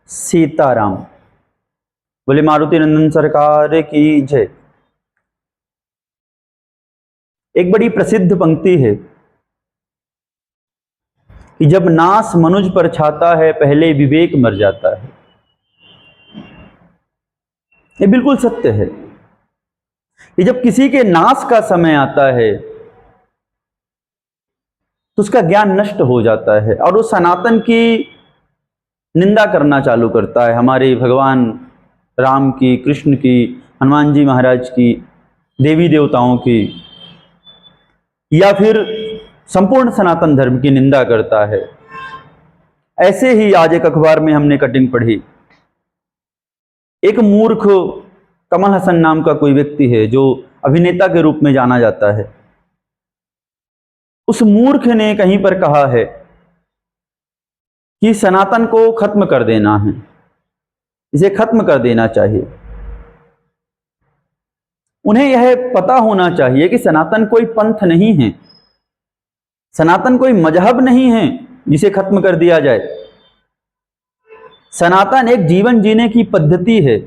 सीताराम। बोले मारुति नंदन सरकार की जय। एक बड़ी प्रसिद्ध पंक्ति है कि जब नास मनुज पर छाता है पहले विवेक मर जाता है। ये बिल्कुल सत्य है कि जब किसी के नाश का समय आता है तो उसका ज्ञान नष्ट हो जाता है और वो सनातन की निंदा करना चालू करता है, हमारे भगवान राम की, कृष्ण की, हनुमान जी महाराज की, देवी देवताओं की, या फिर संपूर्ण सनातन धर्म की निंदा करता है। ऐसे ही आज एक अखबार में हमने कटिंग पढ़ी, एक मूर्ख कमल हसन नाम का कोई व्यक्ति है जो अभिनेता के रूप में जाना जाता है। उस मूर्ख ने कहीं पर कहा है कि सनातन को खत्म कर देना है, इसे खत्म कर देना चाहिए। उन्हें यह पता होना चाहिए कि सनातन कोई पंथ नहीं है, सनातन कोई मजहब नहीं है जिसे खत्म कर दिया जाए। सनातन एक जीवन जीने की पद्धति है।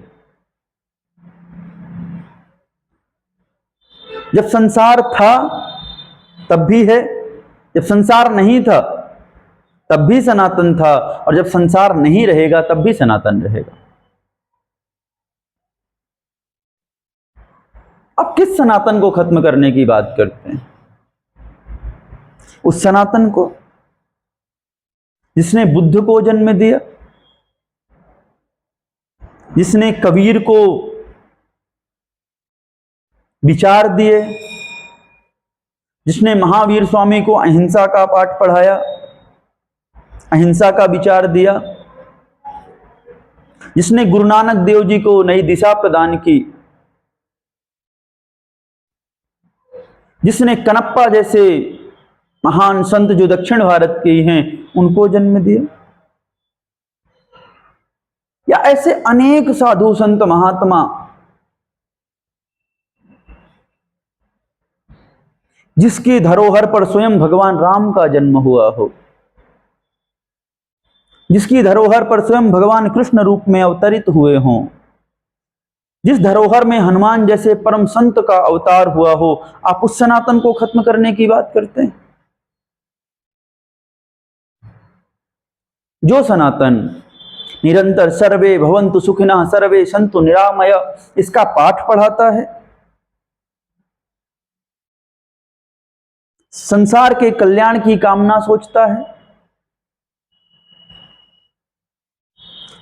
जब संसार था तब भी है, जब संसार नहीं था तब भी सनातन था, और जब संसार नहीं रहेगा तब भी सनातन रहेगा। अब किस सनातन को खत्म करने की बात करते हैं? उस सनातन को जिसने बुद्ध को जन्म दिया, जिसने कबीर को विचार दिए, जिसने महावीर स्वामी को अहिंसा का पाठ पढ़ाया, अहिंसा का विचार दिया, जिसने गुरु नानक देव जी को नई दिशा प्रदान की, जिसने कनप्पा जैसे महान संत जो दक्षिण भारत के हैं उनको जन्म दिया, या ऐसे अनेक साधु संत महात्मा जिसकी धरोहर पर स्वयं भगवान राम का जन्म हुआ हो, जिसकी धरोहर पर स्वयं भगवान कृष्ण रूप में अवतरित हुए हों, जिस धरोहर में हनुमान जैसे परम संत का अवतार हुआ हो, आप उस सनातन को खत्म करने की बात करते हैं? जो सनातन निरंतर सर्वे भवन्तु सुखिनः सर्वे सन्तु निरामय इसका पाठ पढ़ाता है, संसार के कल्याण की कामना सोचता है,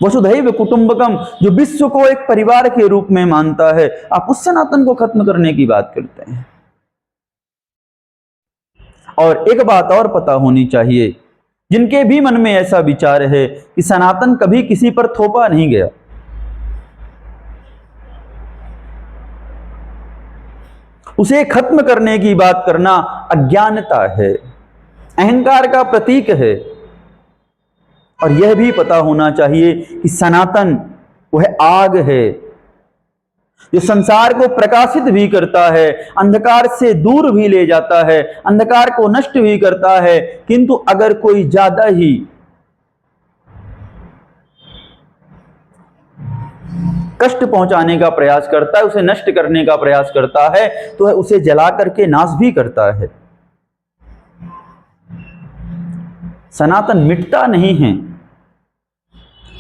वसुधैव कुटुंबकम जो विश्व को एक परिवार के रूप में मानता है, आप उस सनातन को खत्म करने की बात करते हैं। और एक बात और पता होनी चाहिए, जिनके भी मन में ऐसा विचार है कि सनातन कभी किसी पर थोपा नहीं गया, उसे खत्म करने की बात करना अज्ञानता है, अहंकार का प्रतीक है। और यह भी पता होना चाहिए कि सनातन वह आग है जो संसार को प्रकाशित भी करता है, अंधकार से दूर भी ले जाता है, अंधकार को नष्ट भी करता है। किंतु अगर कोई ज्यादा ही कष्ट पहुंचाने का प्रयास करता है, उसे नष्ट करने का प्रयास करता है, तो वह उसे जला करके नाश भी करता है। सनातन मिटता नहीं है,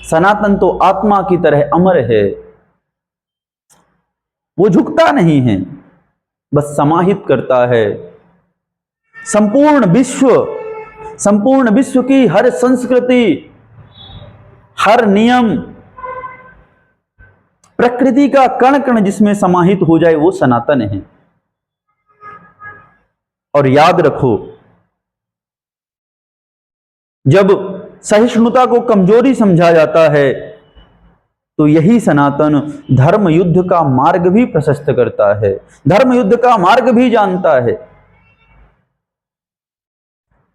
सनातन तो आत्मा की तरह अमर है, वो झुकता नहीं है, बस समाहित करता है। संपूर्ण विश्व की हर संस्कृति, हर नियम, प्रकृति का कण कण जिसमें समाहित हो जाए वो सनातन है। और याद रखो, जब सहिष्णुता को कमजोरी समझा जाता है तो यही सनातन धर्म युद्ध का मार्ग भी प्रशस्त करता है, धर्म युद्ध का मार्ग भी जानता है।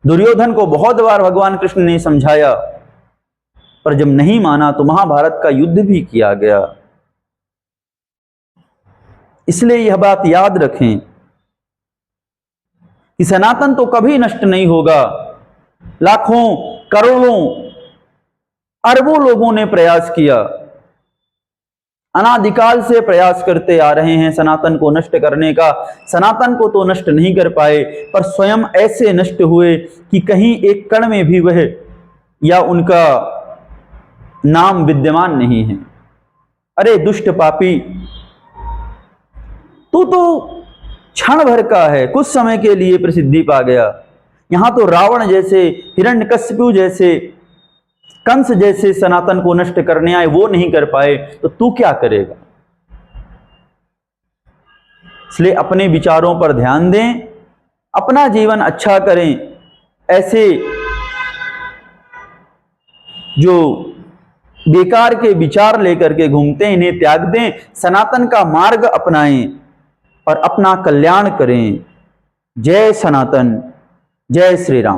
दुर्योधन को बहुत बार भगवान कृष्ण ने समझाया, पर जब नहीं माना तो महाभारत का युद्ध भी किया गया। इसलिए यह बात याद रखें कि सनातन तो कभी नष्ट नहीं होगा। लाखों, करोड़ों, अरबों लोगों ने प्रयास किया, अनादिकाल से प्रयास करते आ रहे हैं सनातन को नष्ट करने का। सनातन को तो नष्ट नहीं कर पाए, पर स्वयं ऐसे नष्ट हुए कि कहीं एक कण में भी वह या उनका नाम विद्यमान नहीं है। अरे दुष्ट पापी, तू तो क्षण भर का है, कुछ समय के लिए प्रसिद्धि पा गया। यहां तो रावण जैसे, हिरण्यकश्यपु जैसे, कंस जैसे सनातन को नष्ट करने आए, वो नहीं कर पाए, तो तू क्या करेगा। इसलिए अपने विचारों पर ध्यान दें, अपना जीवन अच्छा करें। ऐसे जो बेकार के विचार लेकर के घूमते हैं, इन्हें त्याग दें, सनातन का मार्ग अपनाएं और अपना कल्याण करें। जय सनातन, जय श्री राम।